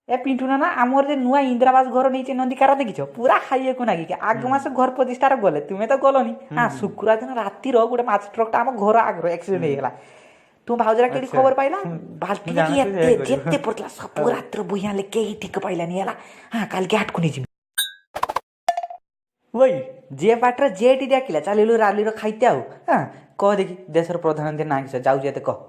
ए पिंटू ना आमर जे नुआ इंदिरावास घर नहीं नंदीकार देखिछ पूरा खाइए को नागिके आग मास घर प्रतिष्ठार गले तुम्हें तो गलनी हाँ शुक्रवार दिन रातिर गोटे माछ ट्रकटा आम घर आगर एक्सीडेंट होगा तुम भाउजरा के खबर पाइला बाल्टी जेते पड़ता सब रात्र बुहिया ले के ठीक पाइलानी है हाँ काल के हाट को नहीं वही जे बाटर जेटी डाकिला चलिलु राली खाइते आउ हाँ कह देखी देशर प्रधानमंत्री ना किस जाऊ जे कह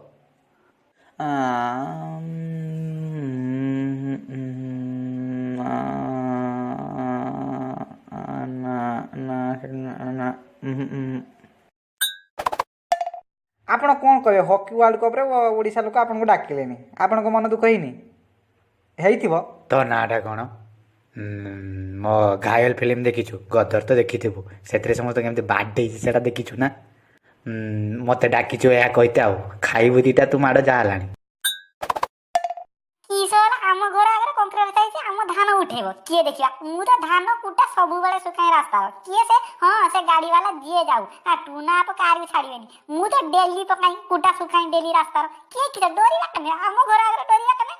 आपण कौन कहे हॉकी वर्ल्ड कप रे ओडिशा लोक आपन को डाकिलेनी आपन को मन दुख हेनी हेइथिबो तो नाटा कौन मो घायल फिल्म देखीछु गदर तो देखीथिबु सेतरे समस्त केमते बाडे सेटा देखीछु ना मते डाकिछु या कहते आउ खाइबु दीटा तू माडो जालानी किशोर आम घर आगे कंप्लेंट थाई आम धान उठेबो किए देखिया मु तो धान कुटा सब बेले सुखाई रास्ता किए से हां से गाड़ी वाला दिए जाऊ आ टूना आप कार भी छाड़ीबेनी मु तो डेली पकाई कुटा सुखाई डेली रास्ता किए कि डोरी रखने आम घर आगे डोरी रखने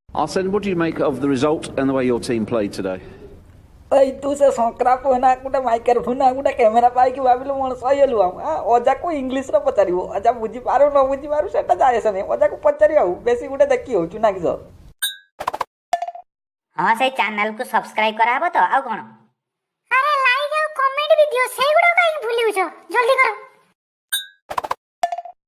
Arsene, what do you make of the result and the way your team played today? ओइ तू से संक्रा पोना गुटा माइक्रोफोन गुटा कैमरा पाई कि भाबिलो मन सयलु हम अजा को इंग्लिश रो पचारिबो अजा बुझी पारो न बुझी पारो सेटा जायस नै अजा को पचारि आउ बेसी गुटा देखि हो चुना किस हां से चैनल को सब्सक्राइब कराबो तो आ कोन अरे लाइक और कमेंट भी दियो सेगुडा काई भूलिउ छ जल्दी करो